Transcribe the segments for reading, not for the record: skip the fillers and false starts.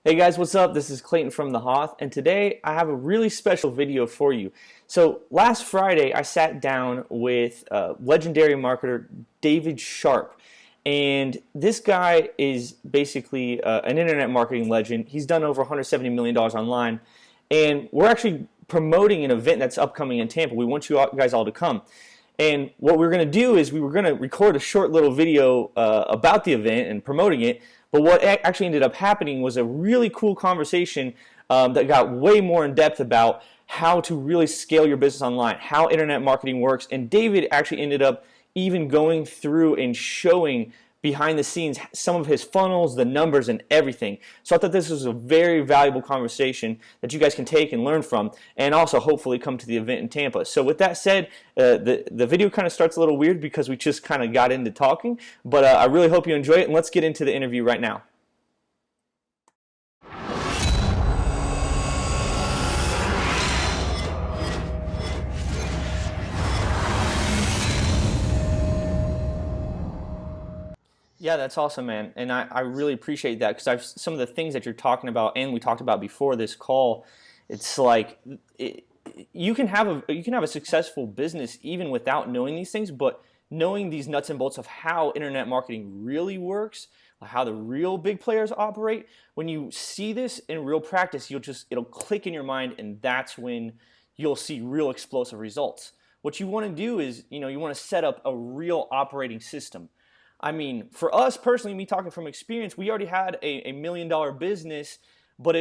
Hey guys, what's up? This is Clayton from the HOTH, and today I have a really special video for you. So last Friday, I sat down with legendary marketer Dave Sharpe, and this guy is basically an internet marketing legend. He's done over $170 million online, and we're actually promoting an event that's upcoming in Tampa. We want you guys all to come. And what we were going to do is we were going to record a short little video about the event and promoting it. But what actually ended up happening was a really cool conversation that got way more in depth about how to really scale your business online, how internet marketing works. And David actually ended up even going through and showing behind the scenes some of his funnels, the numbers, and everything. So I thought this was a very valuable conversation that you guys can take and learn from, and also hopefully come to the event in Tampa. So with that said, the video kind of starts a little weird because we just kind of got into talking, but I really hope you enjoy it, and let's get into the interview right now. Yeah, that's awesome, man, and I really appreciate that because some of the things that you're talking about and we talked about before this call, it's like you can have a successful business even without knowing these things, but knowing these nuts and bolts of how internet marketing really works, how the real big players operate. When you see this in real practice, it'll click in your mind, and that's when you'll see real explosive results. What you want to do is you want to set up a real operating system. I mean, for us personally, me talking from experience, we already had a $1 million business, but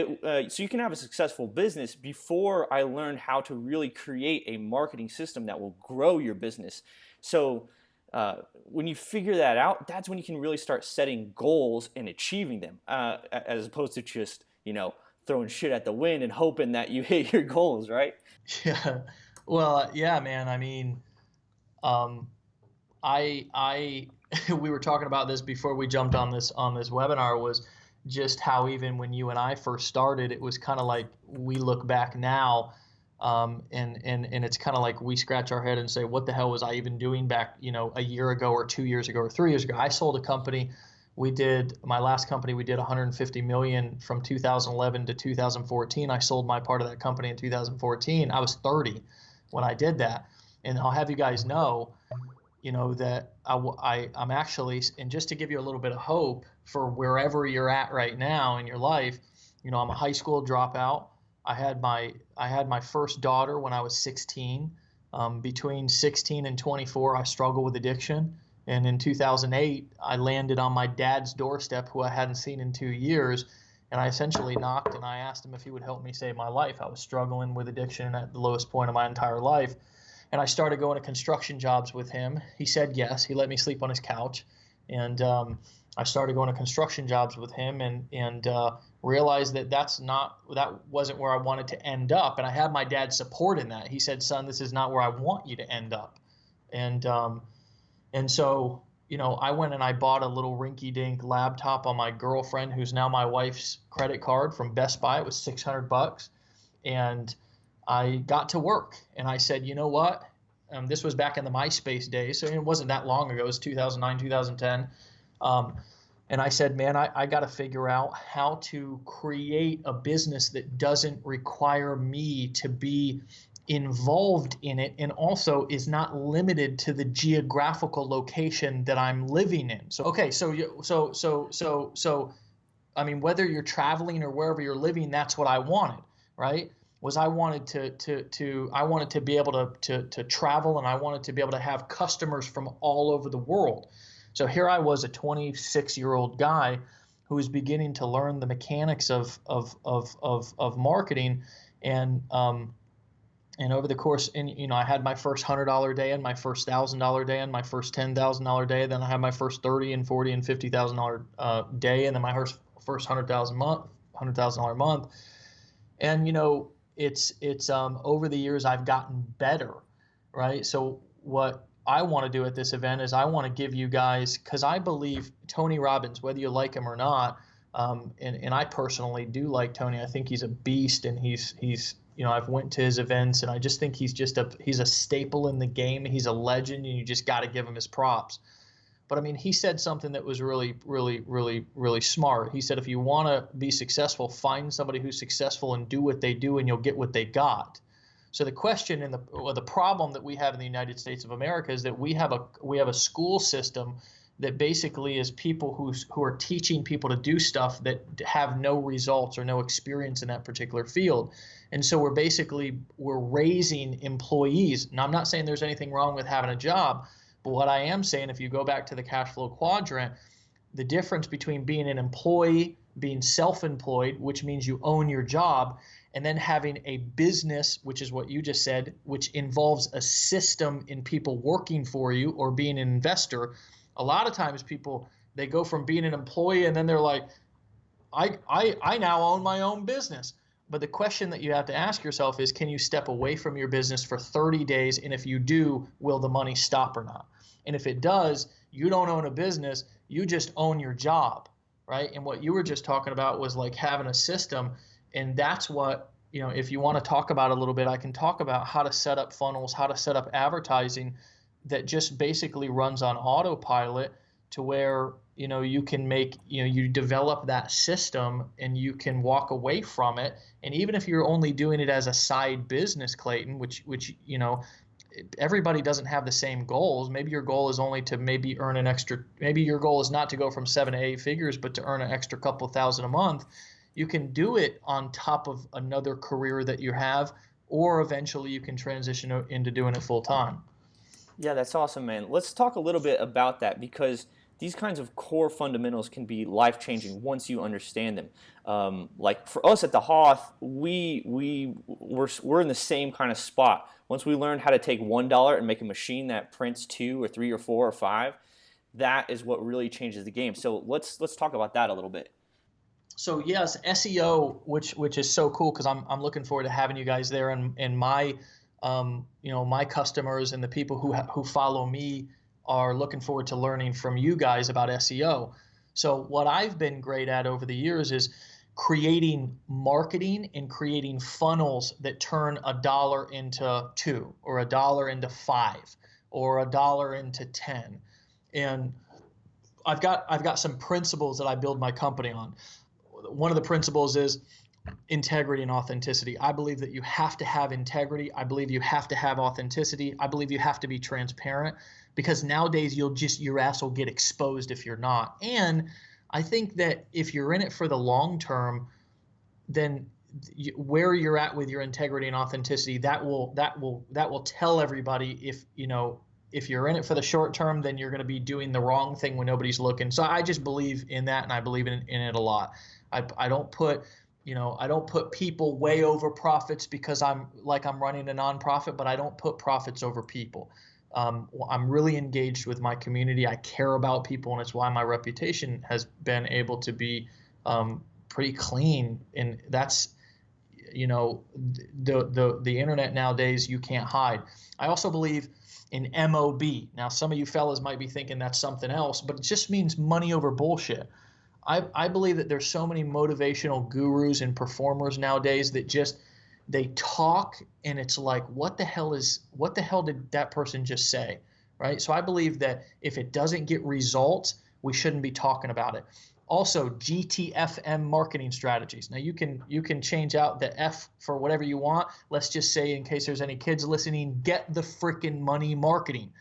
so you can have a successful business before I learned how to really create a marketing system that will grow your business. So when you figure that out, that's when you can really start setting goals and achieving them, as opposed to just throwing shit at the wind and hoping that you hit your goals, right? Yeah. Well, yeah, man. I mean, I we were talking about this before we jumped on this webinar, was just how even when you and I first started, it was kind of like we look back now, and it's kind of like we scratch our head and say, what the hell was I even doing back, a year ago or 2 years ago or 3 years ago? I sold a company. My last company, we did 150 million from 2011 to 2014. I sold my part of that company in 2014. I was 30 when I did that. And I'll have you guys know, that I'm actually, and just to give you a little bit of hope for wherever you're at right now in your life, I'm a high school dropout. I had my first daughter when I was 16. Between 16 and 24, I struggled with addiction. And in 2008, I landed on my dad's doorstep, who I hadn't seen in 2 years. And I essentially knocked and I asked him if he would help me save my life. I was struggling with addiction at the lowest point of my entire life. And I started going to construction jobs with him. He said yes. He let me sleep on his couch. And I started going to construction jobs with him and realized that that wasn't where I wanted to end up. And I had my dad's support in that. He said, son, this is not where I want you to end up. And so, I went and I bought a little rinky-dink laptop on my girlfriend, who's now my wife's, credit card from Best Buy. It was $600. And I got to work and I said, you know what? This was back in the MySpace days, so it wasn't that long ago. It was 2009, 2010. And I said, man, I got to figure out how to create a business that doesn't require me to be involved in it, and also is not limited to the geographical location that I'm living in. So, okay, so I mean, whether you're traveling or wherever you're living, that's what I wanted, right? I wanted to be able to travel, and I wanted to be able to have customers from all over the world. So here I was, a 26-year-old guy who was beginning to learn the mechanics of marketing, and over the course, and I had my first $100 day and my first $1,000 day and my first $10,000 day. Then I had my first $30,000 and $40,000 and $50,000 day, and then my first $100,000 month. And it's over the years I've gotten better, right? So what I want to do at this event is I want to give you guys, because I believe Tony Robbins, whether you like him or not, and I personally do like Tony. I think he's a beast, and he's I've went to his events, and I just think he's a staple in the game. He's a legend, and you just got to give him his props. But I mean, he said something that was really, really, really, really smart. He said, if you want to be successful, find somebody who's successful and do what they do, and you'll get what they got. So the question and the problem that we have in the United States of America is that we have a school system that basically is people who are teaching people to do stuff that have no results or no experience in that particular field. And so we're raising employees. Now, I'm not saying there's anything wrong with having a job, but what I am saying, if you go back to the cash flow quadrant, the difference between being an employee, being self-employed, which means you own your job, and then having a business, which is what you just said, which involves a system in people working for you, or being an investor. A lot of times people, they go from being an employee and then they're like, I now own my own business. But the question that you have to ask yourself is, can you step away from your business for 30 days? And if you do, will the money stop or not? And if it does, you don't own a business, you just own your job, right? And what you were just talking about was like having a system. And that's what, if you want to talk about a little bit, I can talk about how to set up funnels, how to set up advertising that just basically runs on autopilot, to where, you can make, you develop that system and you can walk away from it. And even if you're only doing it as a side business, Clayton, which, everybody doesn't have the same goals. Maybe your goal is only to maybe earn an extra, maybe your goal is not to go from 7 to 8 figures, but to earn an extra couple thousand a month. You can do it on top of another career that you have, or eventually you can transition into doing it full time. Yeah, that's awesome, man. Let's talk a little bit about that, because these kinds of core fundamentals can be life-changing once you understand them. Like for us at the HOTH, we're in the same kind of spot. Once we learned how to take $1 and make a machine that prints 2 or 3 or 4 or 5, that is what really changes the game. So let's talk about that a little bit. So yes, SEO, which is so cool, because I'm looking forward to having you guys there, and my my customers and the people who follow me are looking forward to learning from you guys about SEO. So what I've been great at over the years is creating marketing and creating funnels that turn $1 into 2, or $1 into 5, or $1 into 10. And I've got some principles that I build my company on. One of the principles is integrity and authenticity. I believe that you have to have integrity. I believe you have to have authenticity. I believe you have to be transparent, because nowadays your ass will get exposed if you're not. And I think that if you're in it for the long term, then where you're at with your integrity and authenticity, that will tell everybody. If you're in it for the short term, then you're going to be doing the wrong thing when nobody's looking. So I just believe in that, and I believe in it a lot. I don't put people way over profits, because I'm running a nonprofit, but I don't put profits over people. I'm really engaged with my community. I care about people, and it's why my reputation has been able to be pretty clean. And that's, the internet nowadays, you can't hide. I also believe in MOB. Now, some of you fellas might be thinking that's something else, but it just means money over bullshit. I believe that there's so many motivational gurus and performers nowadays that they talk, and it's like, what the hell did that person just say, right? So I believe that if it doesn't get results, we shouldn't be talking about it. Also, GTFM marketing strategies. Now you can change out the F for whatever you want. Let's just say, in case there's any kids listening, get the freaking money marketing.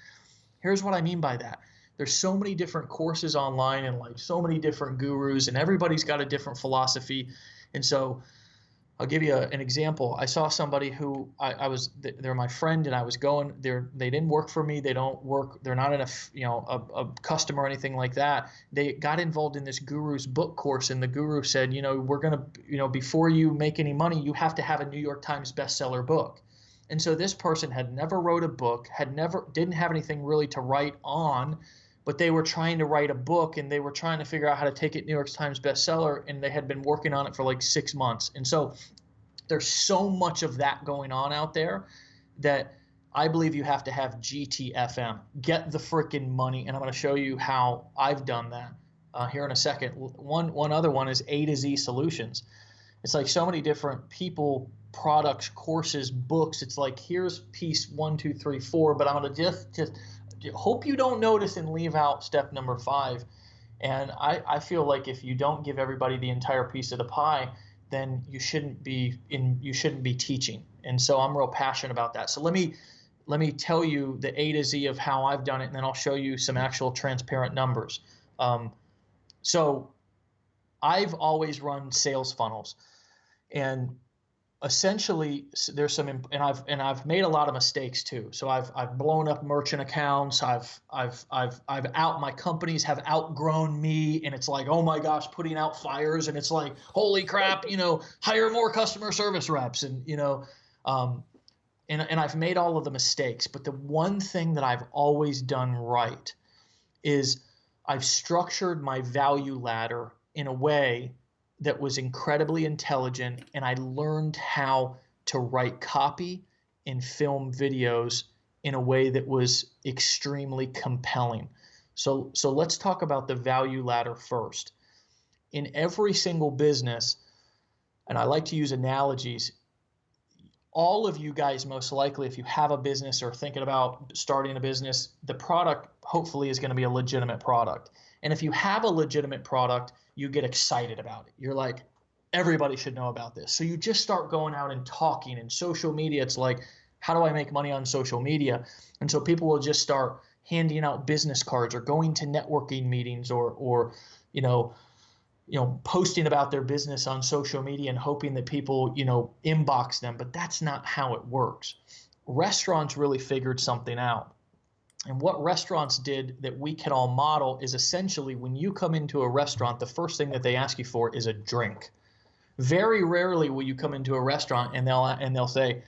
Here's what I mean by that. There's so many different courses online, and like so many different gurus, and everybody's got a different philosophy. And so I'll give you an example. I saw somebody who they're my friend, and I was going there. They didn't work for me. They're not in a customer or anything like that. They got involved in this guru's book course, and the guru said, we're going to, before you make any money, you have to have a New York Times bestseller book. And so this person had never wrote a book, didn't have anything really to write on, but they were trying to write a book, and they were trying to figure out how to take it New York Times bestseller, and they had been working on it for like 6 months. And so there's so much of that going on out there that I believe you have to have GTFM, get the freaking money. And I'm going to show you how I've done that here in a second. One other one is A to Z solutions. It's like so many different people, products, courses, books. It's like, here's piece 1, 2, 3, 4, but I'm going to just hope you don't notice and leave out step number 5. And I feel like if you don't give everybody the entire piece of the pie, then you shouldn't be teaching. And so I'm real passionate about that. So let me tell you the A to Z of how I've done it, and then I'll show you some actual transparent numbers. So I've always run sales funnels, and essentially there's some, and I've made a lot of mistakes too. So I've blown up merchant accounts. My companies have outgrown me, and it's like, oh my gosh, putting out fires, and it's like, holy crap, hire more customer service reps, and and I've made all of the mistakes. But the one thing that I've always done right is I've structured my value ladder in a way that was incredibly intelligent, and I learned how to write copy and film videos in a way that was extremely compelling. So let's talk about the value ladder first. In every single business, and I like to use analogies, all of you guys, most likely, if you have a business or thinking about starting a business, the product hopefully is going to be a legitimate product. And if you have a legitimate product, you get excited about it. You're like, everybody should know about this. So you just start going out and talking. And social media, it's like, how do I make money on social media? And so people will just start handing out business cards or going to networking meetings or posting about their business on social media and hoping that people, inbox them. But that's not how it works. Restaurants really figured something out. And what restaurants did that we can all model is essentially when you come into a restaurant, the first thing that they ask you for is a drink. Very rarely will you come into a restaurant and they'll say,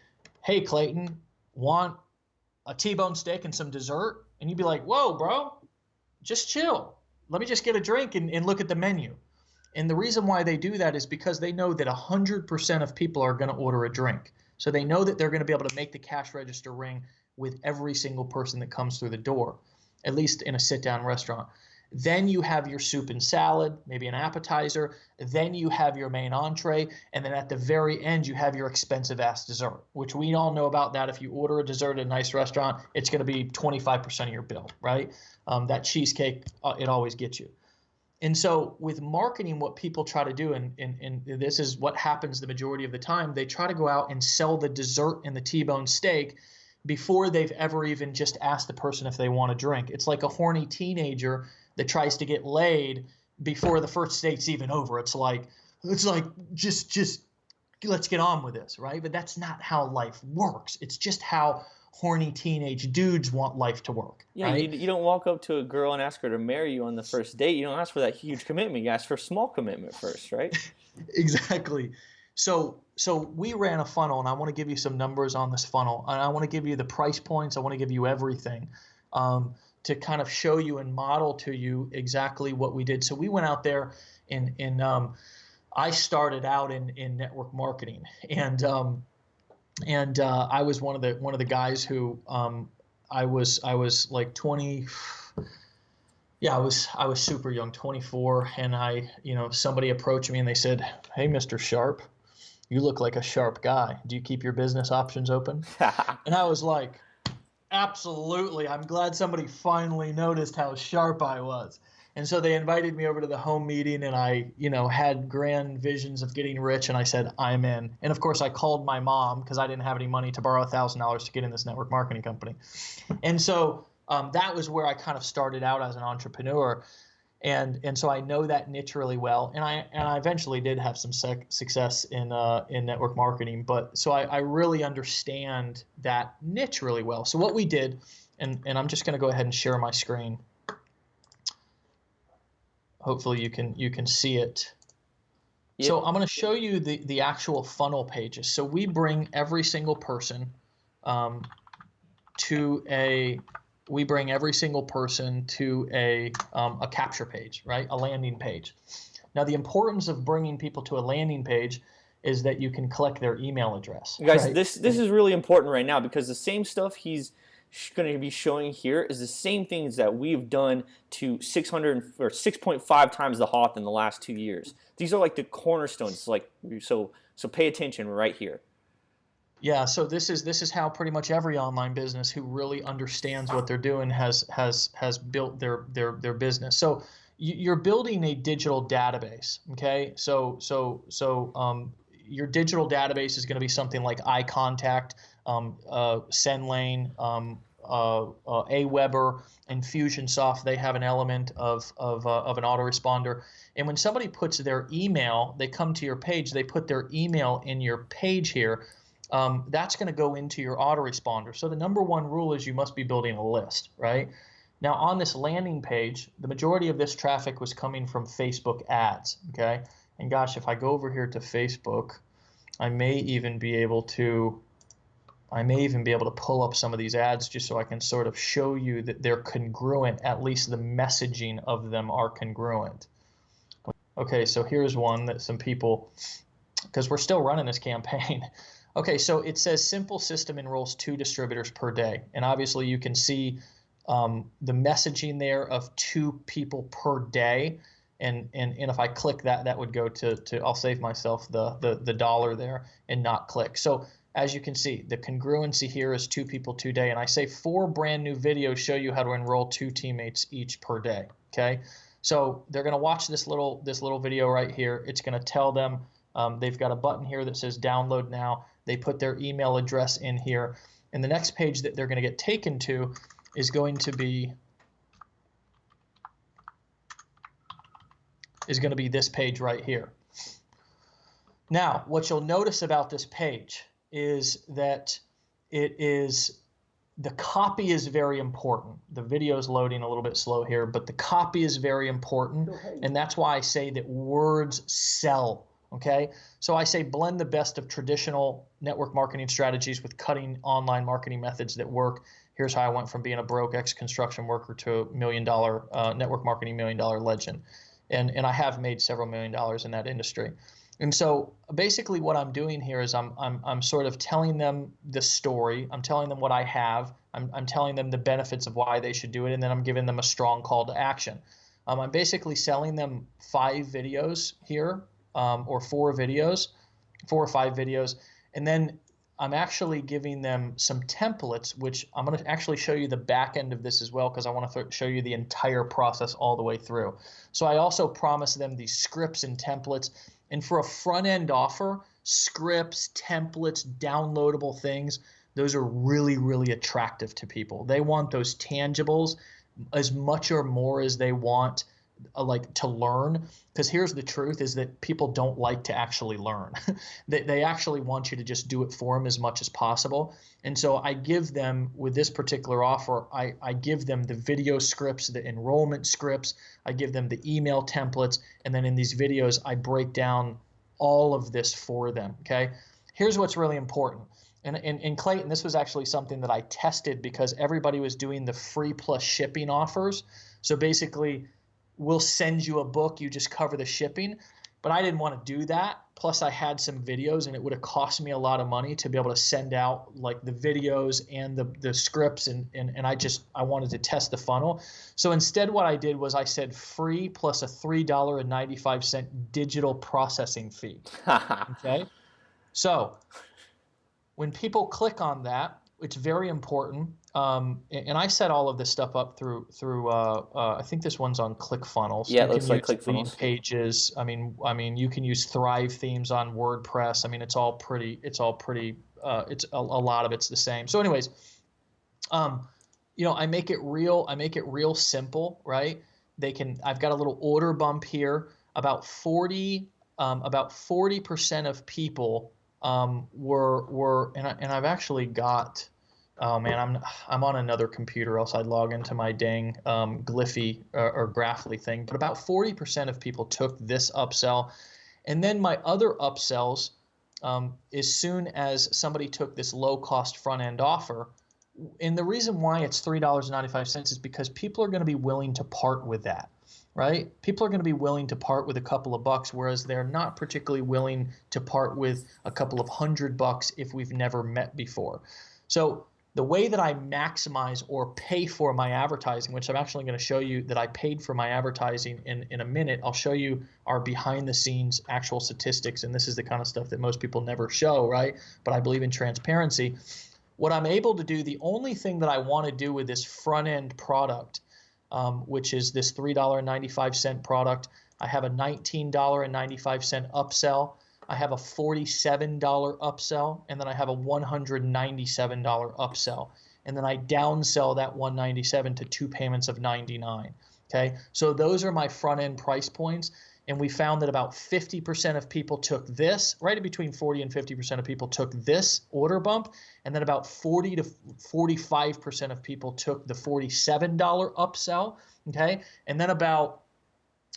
hey, Clayton, want a T-bone steak and some dessert? And you'd be like, whoa, bro, just chill. Let me just get a drink and look at the menu. And the reason why they do that is because they know that 100% of people are going to order a drink. So they know that they're going to be able to make the cash register ring with every single person that comes through the door, at least in a sit-down restaurant. Then you have your soup and salad, maybe an appetizer. Then you have your main entree. And then at the very end, you have your expensive-ass dessert, which we all know about that. If you order a dessert at a nice restaurant, it's going to be 25% of your bill, right? That cheesecake, it always gets you. And so with marketing, what people try to do, and this is what happens the majority of the time, they try to go out and sell the dessert and the T-bone steak before they've ever even just asked the person if they want a drink. It's like a horny teenager that tries to get laid before the first date's even over. It's like just let's get on with this, right? But that's not how life works. It's just how horny teenage dudes want life to work. Yeah, right? you don't walk up to a girl and ask her to marry you on the first date. You don't ask for that huge commitment. You ask for a small commitment first, right? Exactly. So we ran a funnel, and I want to give you some numbers on this funnel. And I want to give you the price points. I want to give you everything to kind of show you and model to you exactly what we did. So we went out there and I started out in network marketing, and I was one of the guys who I was like 20. Yeah, I was super young, 24, and somebody approached me and they said, "Hey, Mr. Sharpe, you look like a sharp guy. Do you keep your business options open?" And I was like, absolutely. I'm glad somebody finally noticed how sharp I was. And so they invited me over to the home meeting, and I, had grand visions of getting rich, and I said, I'm in. And of course I called my mom because I didn't have any money to borrow $1,000 to get in this network marketing company. And so that was where I kind of started out as an entrepreneur. And so I know that niche really well, and I eventually did have some success in network marketing. But so I really understand that niche really well. So what we did, and I'm just going to go ahead and share my screen. Hopefully you can see it. Yep. So I'm going to show you the actual funnel pages. So we bring every single person to a capture page, right? A landing page. Now, the importance of bringing people to a landing page is that you can collect their email address. Guys, right? this is really important right now, because the same stuff he's going to be showing here is the same things that we've done to 6.5 times the HOTH in the last 2 years. These are like the cornerstones. Like so pay attention right here. Yeah, so this is how pretty much every online business who really understands what they're doing has built their business. So you're building a digital database, okay? So your digital database is going to be something like iContact, SendLane, Aweber, Infusionsoft. They have an element of an autoresponder. And when somebody puts their email, they come to your page, they put their email in your page here. That's going to go into your autoresponder. So the number one rule is you must be building a list, right? Now on this landing page, the majority of this traffic was coming from Facebook ads, okay? And gosh, if I go over here to Facebook, I may even be able to pull up some of these ads just so I can sort of show you that they're congruent, at least the messaging of them are congruent. Okay, so here's one that some people, because we're still running this campaign. Okay, so it says simple system enrolls 2 distributors per day. And obviously you can see the messaging there of 2 people per day. And if I click that, that would go to I'll save myself the dollar there and not click. So as you can see, the congruency here is 2 people 2 day. And I say 4 brand new videos show you how to enroll 2 teammates each per day. Okay, so they're going to watch this little video right here. It's going to tell them they've got a button here that says download now. They put their email address in here. And the next page that they're going to get taken to is going to be this page right here. Now, what you'll notice about this page is that the copy is very important. The video is loading a little bit slow here, but the copy is very important. And that's why I say that words sell. Okay, so I say blend the best of traditional network marketing strategies with cutting online marketing methods that work. Here's how I went from being a broke ex-construction worker to a $1 million network marketing $1 million legend. And I have made several $1 million in that industry. And so basically what I'm doing here is I'm sort of telling them the story. I'm telling them what I have. I'm telling them the benefits of why they should do it, and then I'm giving them a strong call to action. I'm basically selling them 5 videos here. Or 4 or 5 videos, and then I'm actually giving them some templates, which I'm going to actually show you the back end of this as well, because I want to show you the entire process all the way through. So I also promise them these scripts and templates, and for a front end offer, scripts, templates, downloadable things, those are really, really attractive to people. They want those tangibles as much or more as they want like to learn, because here's the truth is that people don't like to actually learn. They actually want you to just do it for them as much as possible. And so I give them, with this particular offer, I give them the video scripts, the enrollment scripts, I give them the email templates, and then in these videos I break down all of this for them. Okay, here's what's really important. And in Clayton, this was actually something that I tested because everybody was doing the free plus shipping offers. So basically, we'll send you a book, you just cover the shipping. But I didn't want to do that. Plus I had some videos, and it would have cost me a lot of money to be able to send out like the videos and the scripts, and I wanted to test the funnel. So instead what I did was I said free plus a $3.95 digital processing fee. Okay. So when people click on that, it's very important. And I set all of this stuff up through I think this one's on ClickFunnels. Yeah, it looks like ClickFunnels. Pages. I mean, you can use Thrive themes on WordPress. I mean, it's a lot of it's the same. So anyways, I make it real simple, right? I've got a little order bump here. About 40% of people were, and I've actually got, oh man, I'm on another computer, else I'd log into my dang Glyphy or Graphly thing. But about 40% of people took this upsell, and then my other upsells, as soon as somebody took this low-cost front-end offer, and the reason why it's $3.95 is because people are going to be willing to part with that. Right? People are going to be willing to part with a couple of bucks, whereas they're not particularly willing to part with a couple of $100 if we've never met before. So The way that I maximize or pay for my advertising, which I'm actually going to show you that I paid for my advertising in a minute. I'll show you our behind the scenes actual statistics, and this is the kind of stuff that most people never show, right? But I believe in transparency. What I'm able to do, the only thing that I want to do with this front end product, which is this $3.95 product, I have a $19.95 upsell. I have a $47 upsell, and then I have a $197 upsell. And then I downsell that $197 to 2 payments of $99. Okay, so those are my front end price points. And we found that about 50% of people took this, right in between 40 and 50% of people took this order bump. And then about 40 to 45% of people took the $47 upsell. Okay, and then about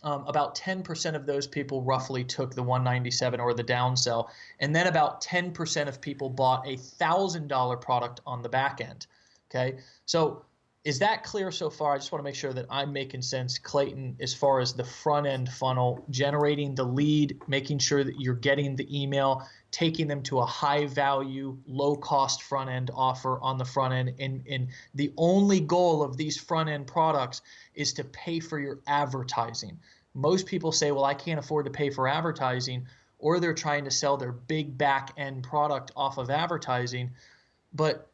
10% of those people roughly took the $197 or the downsell, and then about 10% of people bought a $1,000 product on the back end. Okay, so is that clear so far? I just want to make sure that I'm making sense, Clayton, as far as the front end funnel, generating the lead, making sure that you're getting the email, taking them to a high value, low cost front end offer on the front end. And the only goal of these front end products is to pay for your advertising. Most people say, well, I can't afford to pay for advertising, or they're trying to sell their big back end product off of advertising. But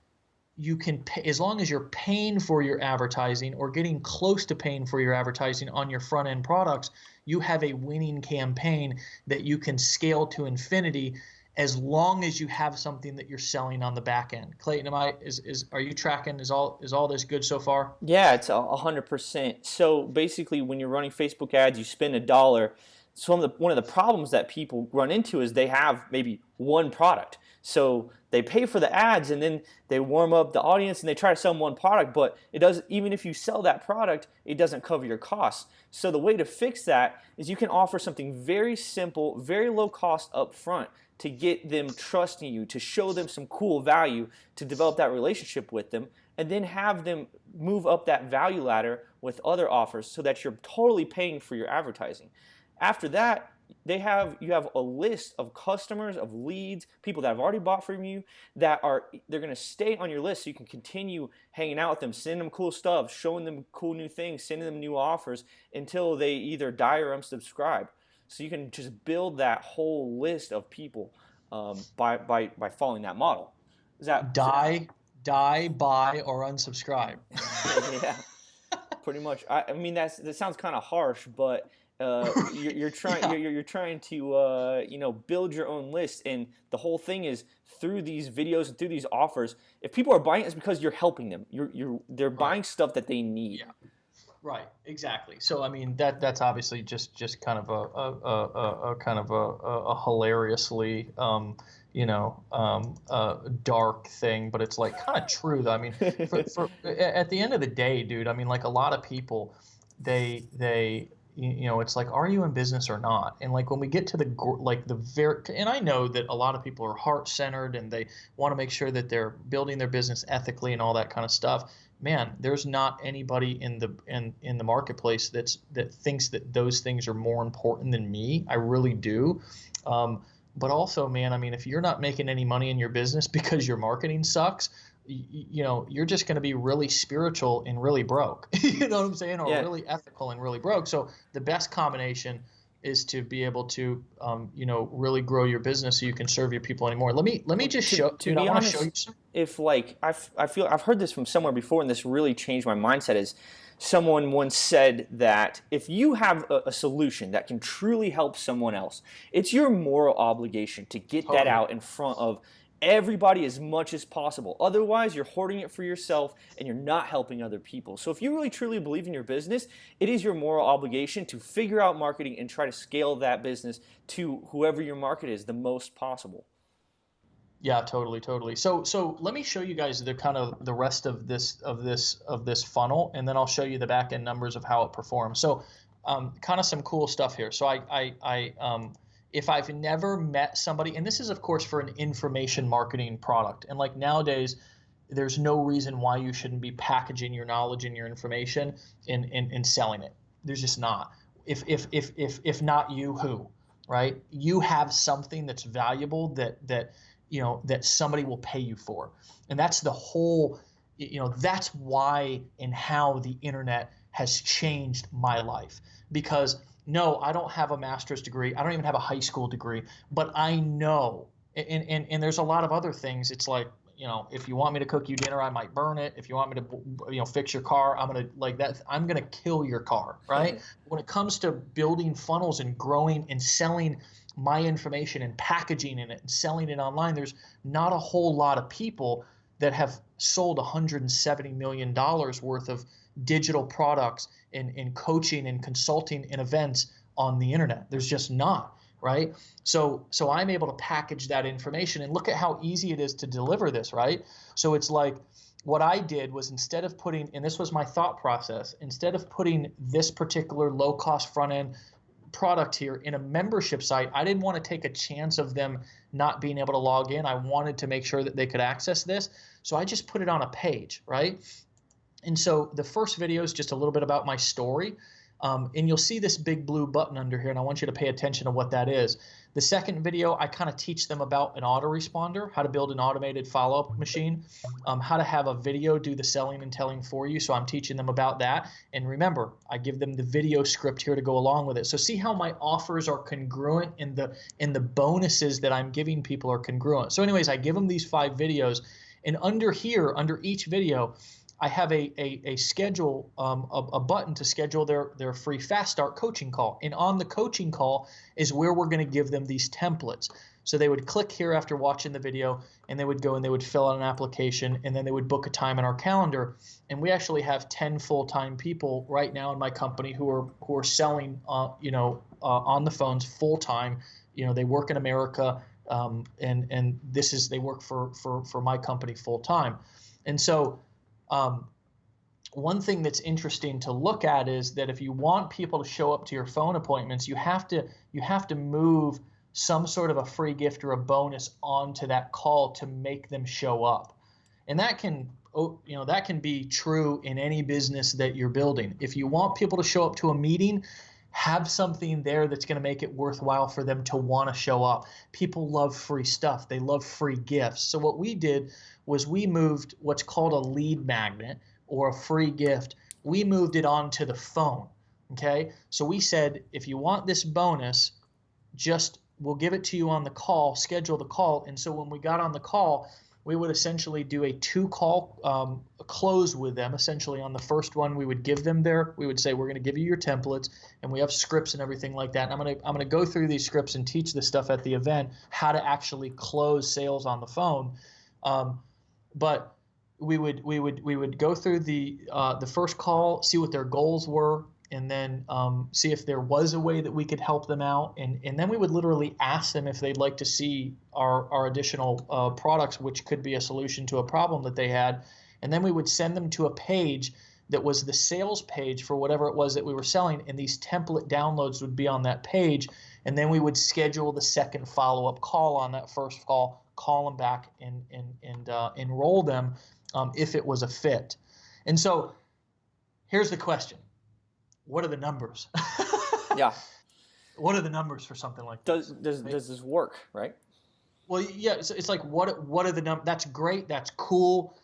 you can pay, as long as you're paying for your advertising or getting close to paying for your advertising on your front end products, you have a winning campaign that you can scale to infinity as long as you have something that you're selling on the back end. Clayton, are you tracking? Is all this good so far? Yeah, it's 100%. So basically, when you're running Facebook ads, you spend $1. So one of the problems that people run into is they have maybe one product. So they pay for the ads and then they warm up the audience and they try to sell them one product, but it does, even if you sell that product, it doesn't cover your costs. So the way to fix that is you can offer something very simple, very low cost up front to get them trusting you, to show them some cool value, to develop that relationship with them, and then have them move up that value ladder with other offers so that you're totally paying for your advertising. After that, you have a list of customers, of leads, people that have already bought from you they're going to stay on your list so you can continue hanging out with them, sending them cool stuff, showing them cool new things, sending them new offers until they either die or unsubscribe. So you can just build that whole list of people by following that model. Die, buy, or unsubscribe. Yeah, pretty much. I mean that sounds kind of harsh, but you're trying to build your own list, and the whole thing is through these videos and through these offers. If people are buying, it's because you're helping them. They're buying stuff that they need. Yeah. Right, exactly. So I mean that's obviously just kind of a hilariously dark thing, but it's like kind of true. I mean, for at the end of the day, dude. I mean, like a lot of people, they it's like, are you in business or not? And like when we get to and I know that a lot of people are heart centered and they want to make sure that they're building their business ethically and all that kind of stuff. Man, there's not anybody in the marketplace that thinks that those things are more important than me. I really do. But also, man, I mean, if you're not making any money in your business because your marketing sucks, you're just going to be really spiritual and really broke. You know what I'm saying? Or Yeah. really ethical and really broke. So the best combination is to be able to, really grow your business so you can serve your people anymore. Let me just show. To be honest, if like I feel I've heard this from somewhere before, and this really changed my mindset. Is someone once said that if you have a solution that can truly help someone else, it's your moral obligation to get that out in front of everybody as much as possible. Otherwise, you're hoarding it for yourself and you're not helping other people. So if you really truly believe in your business, it is your moral obligation to figure out marketing and try to scale that business to whoever your market is the most possible. Yeah, totally. So let me show you guys the kind of the rest of this funnel, and then I'll show you the back end numbers of how it performs. So kind of some cool stuff here. So if I've never met somebody, and this is of course for an information marketing product, and like nowadays, there's no reason why you shouldn't be packaging your knowledge and your information and selling it. There's just not. If not you, who? Right? You have something that's valuable that that somebody will pay you for. And that's the whole, that's why and how the internet has changed my life. Because no, I don't have a master's degree. I don't even have a high school degree, but I know, and there's a lot of other things. It's like, if you want me to cook you dinner, I might burn it. If you want me to, fix your car, I'm going to kill your car, right? When it comes to building funnels and growing and selling my information and packaging in it and selling it online, there's not a whole lot of people that have sold $170 million worth of digital products in coaching and consulting and events on the internet. There's just not. Right? So I'm able to package that information, and look at how easy it is to deliver this, right? So it's like, what I did was, instead of putting, and this was my thought process, instead of putting this particular low cost front end product here in a membership site, I didn't want to take a chance of them not being able to log in. I wanted to make sure that they could access this. So I just put it on a page, right? And so the first video is just a little bit about my story. And you'll see this big blue button under here, and I want you to pay attention to what that is. The second video, I kind of teach them about an autoresponder, how to build an automated follow-up machine, how to have a video do the selling and telling for you. So I'm teaching them about that. And remember, I give them the video script here to go along with it. So see how my offers are congruent, and the bonuses that I'm giving people are congruent. So anyways, I give them these 5 videos, and under here, under each video, I have a schedule, a button to schedule their free fast start coaching call. And on the coaching call is where we're going to give them these templates. So they would click here after watching the video, and they would go and they would fill out an application, and then they would book a time in our calendar. And we actually have 10 full-time people right now in my company who are selling, on the phones full-time. They work in America, and they work for my company full-time. And so one thing that's interesting to look at is that if you want people to show up to your phone appointments, you have to move some sort of a free gift or a bonus onto that call to make them show up. And that can be true in any business that you're building. If you want people to show up to a meeting, have something there that's going to make it worthwhile for them to want to show up. People love free stuff. They love free gifts. So what we did was we moved what's called a lead magnet, or a free gift. We moved it onto the phone. Okay. So we said, if you want this bonus, we'll give it to you on the call, schedule the call. And so when we got on the call, we would essentially do a 2-call close with them. Essentially, on the first one, we would say, we're going to give you your templates, and we have scripts and everything like that. And I'm going to go through these scripts and teach this stuff at the event, how to actually close sales on the phone. But we would go through the first call, see what their goals were, and then see if there was a way that we could help them out. And then we would literally ask them if they'd like to see our additional products, which could be a solution to a problem that they had. And then we would send them to a page that was the sales page for whatever it was that we were selling, and these template downloads would be on that page. And then we would schedule the second follow-up call on that first call them back and enroll them if it was a fit. And so here's the question. What are the numbers? Yeah. What are the numbers for something like this? Does this work, right? Well, yeah, it's like, what are the numbers? That's great. That's cool.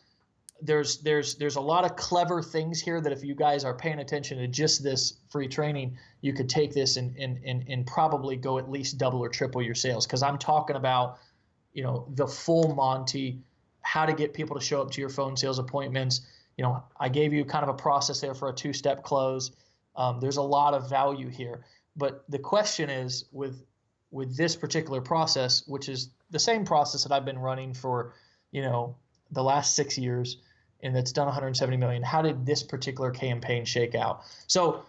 There's a lot of clever things here that if you guys are paying attention to just this free training, you could take this and probably go at least double or triple your sales. Because I'm talking about, the full Monty, how to get people to show up to your phone sales appointments. I gave you kind of a process there for a 2-step close. There's a lot of value here. But the question is, with this particular process, which is the same process that I've been running for, the last 6 years, and that's done 170 million, how did this particular campaign shake out? So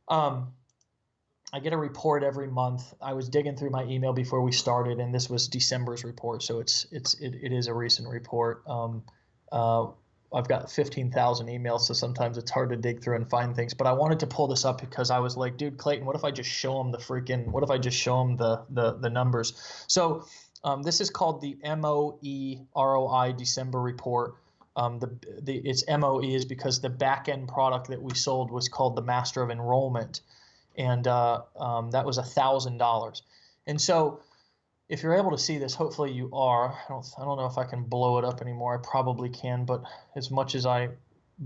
I get a report every month. I was digging through my email before we started, and this was December's report, so it is a recent report. I've got 15,000 emails, so sometimes it's hard to dig through and find things. But I wanted to pull this up because I was like, dude, Clayton, what if I just show them the numbers? So this is called the MOE December report. Its MOE is because the back end product that we sold was called the Master of Enrollment, and that was $1,000. And so if you're able to see this, hopefully you are. I don't know if I can blow it up anymore. I probably can, but as much as I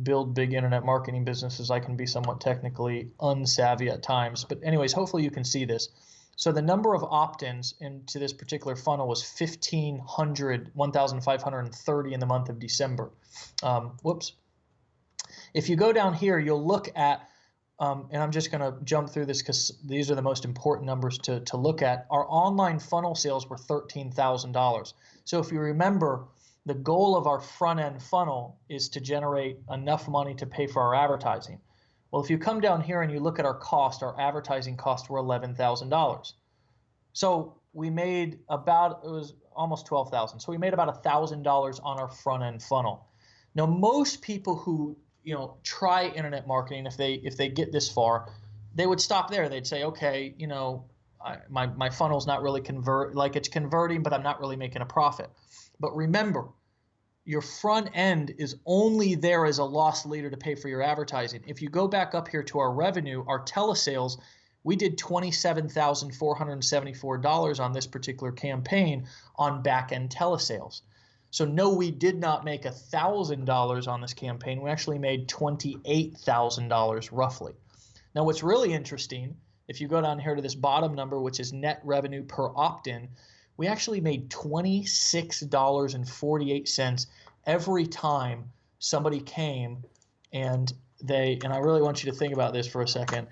build big internet marketing businesses, I can be somewhat technically unsavvy at times. But anyways, hopefully you can see this. So the number of opt-ins into this particular funnel was 1,530 in the month of December. Whoops. If you go down here, you'll look at, and I'm just going to jump through this because these are the most important numbers to look at. Our online funnel sales were $13,000. So if you remember, the goal of our front-end funnel is to generate enough money to pay for our advertising. Well, if you come down here and you look at our cost, our advertising costs were $11,000. So we made about, it was almost $12,000. So we made about $1,000 on our front-end funnel. Now, most people who try internet marketing, if they get this far, they would stop there. They'd say, okay, my funnel's not really it's converting, but I'm not really making a profit. But remember, your front end is only there as a loss leader to pay for your advertising. If you go back up here to our revenue, our telesales, we did $27,474 on this particular campaign on back-end telesales. So no, we did not make $1,000 on this campaign. We actually made $28,000 roughly. Now, what's really interesting, if you go down here to this bottom number, which is net revenue per opt-in, we actually made $26.48 every time somebody came and I really want you to think about this for a second.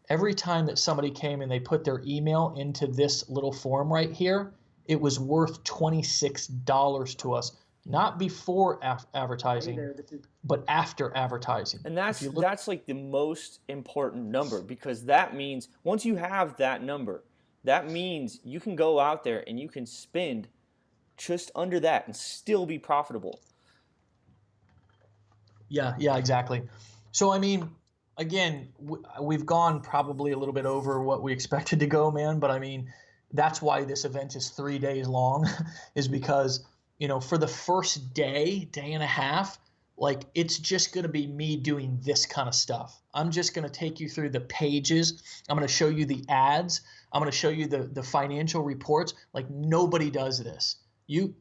Every time that somebody came and they put their email into this little form right here, it was worth $26 to us, not before advertising, but after advertising. And that's like the most important number, because that means once you have that number, that means you can go out there and you can spend just under that and still be profitable. Yeah, exactly. So, I mean, again, we've gone probably a little bit over what we expected to go, man. But I mean, that's why this event is 3 days long, is because, for the first day and a half, like, it's just going to be me doing this kind of stuff. I'm just going to take you through the pages. I'm going to show you the ads. I'm going to show you the financial reports. Like, nobody does this. You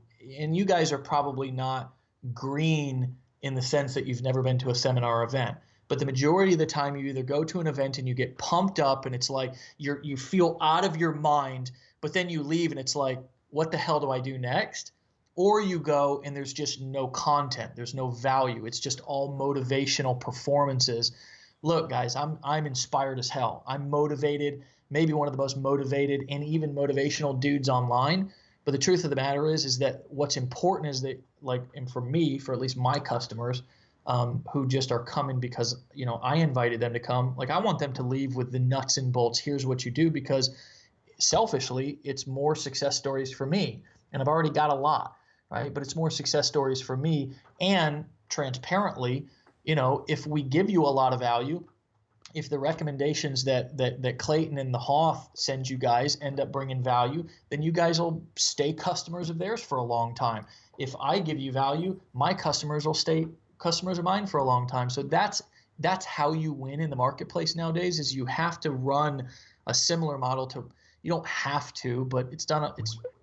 guys are probably not green in the sense that you've never been to a seminar or event. But the majority of the time, you either go to an event and you get pumped up and it's like you feel out of your mind, but then you leave and it's like, what the hell do I do next? Or you go and there's just no content. There's no value. It's just all motivational performances. Look, guys, I'm inspired as hell. I'm motivated, maybe one of the most motivated and even motivational dudes online. But the truth of the matter is that what's important is that, like, and for me, for at least my customers, who just are coming because, I invited them to come. Like, I want them to leave with the nuts and bolts. Here's what you do, because selfishly, it's more success stories for me. And I've already got a lot, right? But it's more success stories for me. And transparently, if we give you a lot of value, if the recommendations that Clayton and the HOTH send you guys end up bringing value, then you guys will stay customers of theirs for a long time. If I give you value, my customers will stay customers of mine for a long time. So that's how you win in the marketplace nowadays, is you have to run a similar model to, you don't have to, but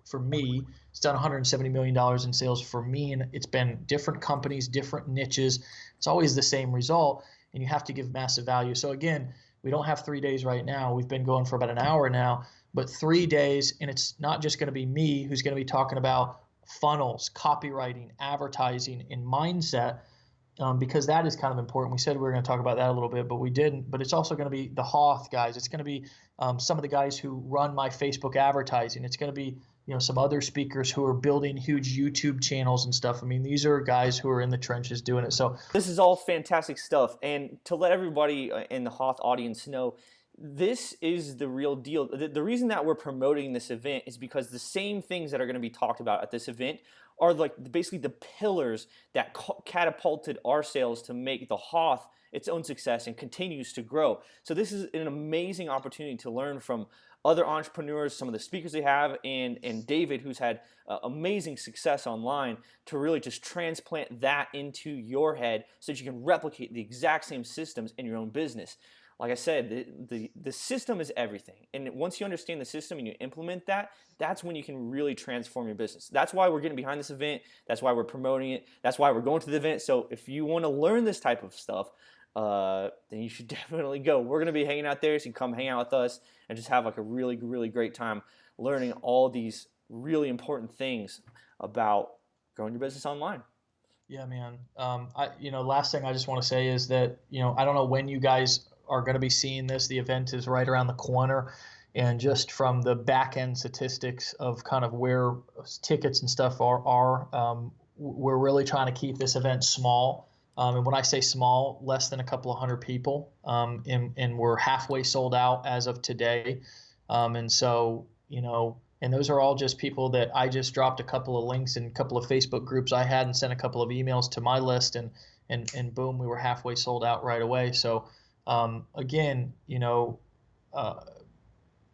for me, it's done $170 million in sales for me. And it's been different companies, different niches. It's always the same result. And you have to give massive value. So again, we don't have 3 days right now. We've been going for about an hour now, but 3 days. And it's not just going to be me who's going to be talking about funnels, copywriting, advertising, and mindset, because that is kind of important. We said we were going to talk about that a little bit, but we didn't. But it's also going to be the HOTH guys. It's going to be some of the guys who run my Facebook advertising. It's going to be some other speakers who are building huge YouTube channels and stuff. I mean, these are guys who are in the trenches doing it. So this is all fantastic stuff. And to let everybody in the HOTH audience know, this is the real deal. The reason that we're promoting this event is because the same things that are going to be talked about at this event are like basically the pillars that catapulted our sales to make the HOTH its own success and continues to grow. So this is an amazing opportunity to learn from other entrepreneurs, some of the speakers they have, and David, who's had amazing success online, to really just transplant that into your head so that you can replicate the exact same systems in your own business. like I said, the system is everything. And once you understand the system and you implement that, that's when you can really transform your business. That's why we're getting behind this event. That's why we're promoting it. That's why we're going to the event. So if you want to learn this type of stuff, then you should definitely go. We're going to be hanging out there, so you can come hang out with us and just have like a really, really great time learning all these really important things about growing your business online. Yeah, man. Last thing I just want to say is that, I don't know when you guys are going to be seeing this. The event is right around the corner. And just from the back end statistics of kind of where tickets and stuff are, we're really trying to keep this event small. And when I say small, less than a couple of hundred people. And we're halfway sold out as of today. And so, and those are all just people that I just dropped a couple of links in a couple of Facebook groups I had and sent a couple of emails to my list, and boom, we were halfway sold out right away. So again,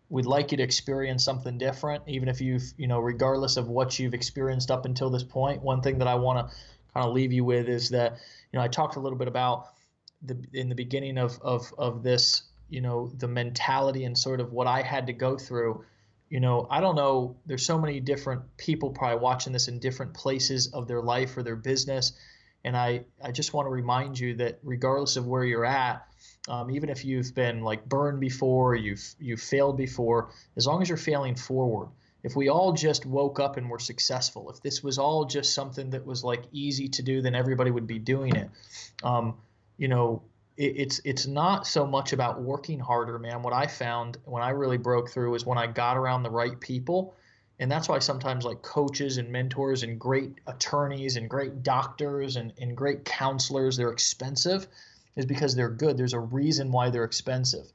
we'd like you to experience something different, even if you've, regardless of what you've experienced up until this point. One thing that I want to kind of leave you with is that, I talked a little bit about in the beginning of this, the mentality and sort of what I had to go through. I don't know, there's so many different people probably watching this in different places of their life or their business. And I just want to remind you that regardless of where you're at, even if you've been like burned before, you've failed before, as long as you're failing forward, if we all just woke up and were successful, if this was all just something that was like easy to do, then everybody would be doing it. It's not so much about working harder, man. What I found when I really broke through is when I got around the right people. And that's why sometimes like coaches and mentors and great attorneys and great doctors and great counselors, they're expensive, is because they're good. There's a reason why they're expensive.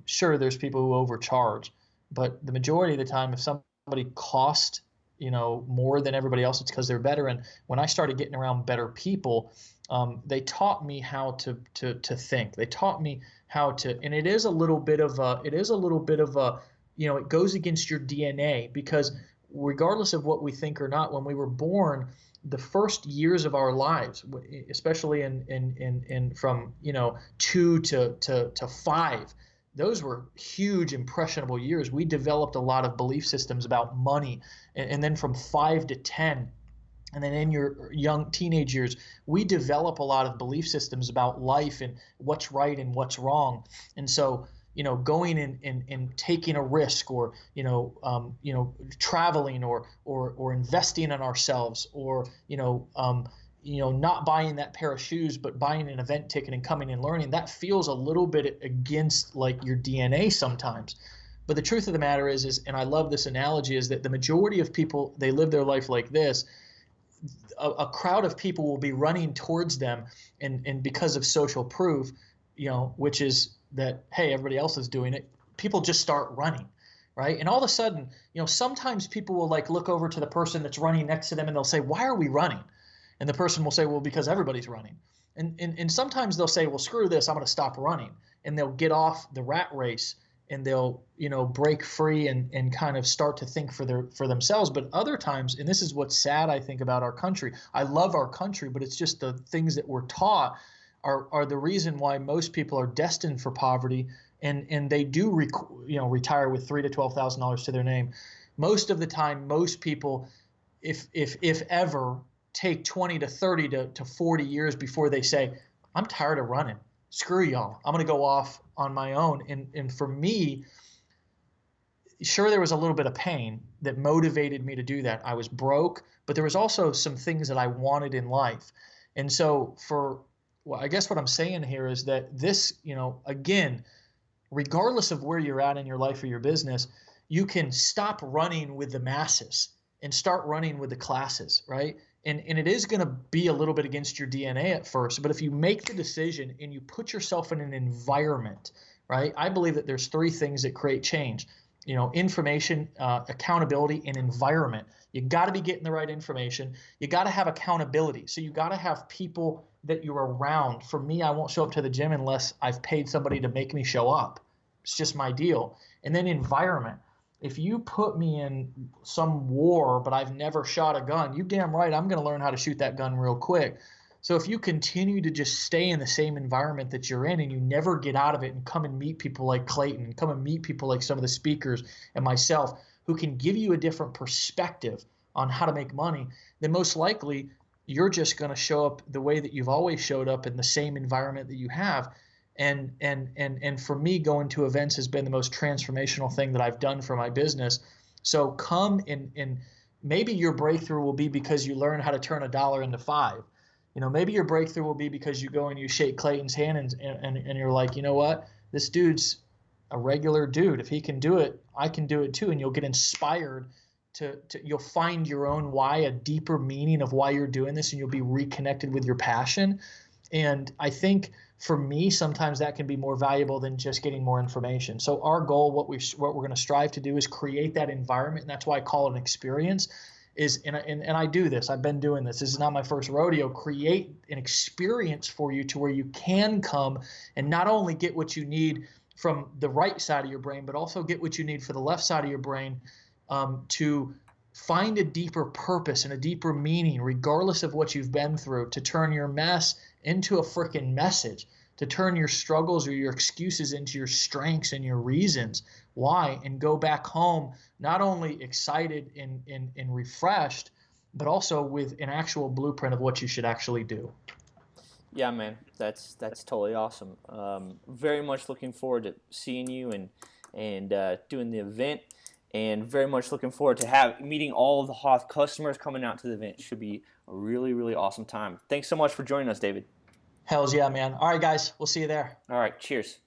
Sure, there's people who overcharge, but the majority of the time, if somebody costs, more than everybody else, it's because they're better. And when I started getting around better people, they taught me how to think. They taught me how to, and it is a little bit of a, it goes against your DNA, because regardless of what we think or not, when we were born, the first years of our lives, especially in from 2 to 5, those were huge impressionable years. We developed a lot of belief systems about money, and then from 5 to 10. And then in your young teenage years, we develop a lot of belief systems about life and what's right and what's wrong. And so, going and taking a risk, or, traveling, or investing in ourselves, or, not buying that pair of shoes, but buying an event ticket and coming and learning, that feels a little bit against like your DNA sometimes. But the truth of the matter is, and I love this analogy, is that the majority of people, they live their life like this. A crowd of people will be running towards them, and because of social proof, which is that, hey, everybody else is doing it, people just start running, right? And all of a sudden, sometimes people will like look over to the person that's running next to them and they'll say, why are we running? And the person will say, well, because everybody's running. And sometimes they'll say, well, screw this, I'm going to stop running. And they'll get off the rat race, and they'll, break free and kind of start to think for themselves. But other times, and this is what's sad, I think, about our country. I love our country, but it's just the things that we're taught are the reason why most people are destined for poverty, and they do retire with $3,000 to $12,000 to their name. Most of the time, most people, if ever, take 20 to 30 to 40 years before they say, I'm tired of running. Screw y'all. I'm going to go off on my own. And for me, sure, there was a little bit of pain that motivated me to do that. I was broke, but there was also some things that I wanted in life. And so I guess what I'm saying here is that this, again, regardless of where you're at in your life or your business, you can stop running with the masses and start running with the classes, right? And it is going to be a little bit against your DNA at first, but if you make the decision and you put yourself in an environment, right? I believe that there's 3 things that create change. Information, accountability, and environment. You got to be getting the right information. You got to have accountability. So you got to have people that you're around. For me, I won't show up to the gym unless I've paid somebody to make me show up. It's just my deal. And then environment. If you put me in some war, but I've never shot a gun, you damn right I'm going to learn how to shoot that gun real quick. So if you continue to just stay in the same environment that you're in and you never get out of it and come and meet people like Clayton and come and meet people like some of the speakers and myself who can give you a different perspective on how to make money, then most likely you're just going to show up the way that you've always showed up in the same environment that you have. And for me, going to events has been the most transformational thing that I've done for my business. So come and maybe your breakthrough will be because you learn how to turn $1 into 5. Maybe your breakthrough will be because you go and you shake Clayton's hand and you're like, you know what, this dude's a regular dude. If he can do it, I can do it too. And you'll get inspired you'll find your own why, a deeper meaning of why you're doing this, and you'll be reconnected with your passion. And I think for me, sometimes that can be more valuable than just getting more information. So our goal, what we're going to strive to do is create that environment. And that's why I call it an experience. And I do this. I've been doing this. This is not my first rodeo. Create an experience for you to where you can come and not only get what you need from the right side of your brain, but also get what you need for the left side of your brain, to find a deeper purpose and a deeper meaning, regardless of what you've been through, to turn your mess into a freaking message, to turn your struggles or your excuses into your strengths and your reasons why, and go back home not only excited and refreshed, but also with an actual blueprint of what you should actually do. Yeah, man, that's totally awesome. Very much looking forward to seeing you and doing the event. And very much looking forward to meeting all of the HOTH customers coming out to the event. It should be a really, really awesome time. Thanks so much for joining us, David. Hells yeah, man. All right, guys. We'll see you there. All right. Cheers.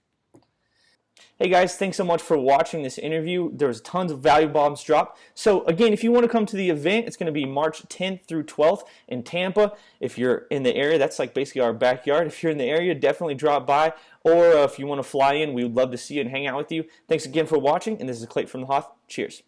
Hey, guys. Thanks so much for watching this interview. There's tons of value bombs dropped. So, again, if you want to come to the event, it's going to be March 10th through 12th in Tampa. If you're in the area, that's like basically our backyard. If you're in the area, definitely drop by. Or if you want to fly in, we would love to see you and hang out with you. Thanks again for watching. And this is Clayton from the HOTH. Cheers.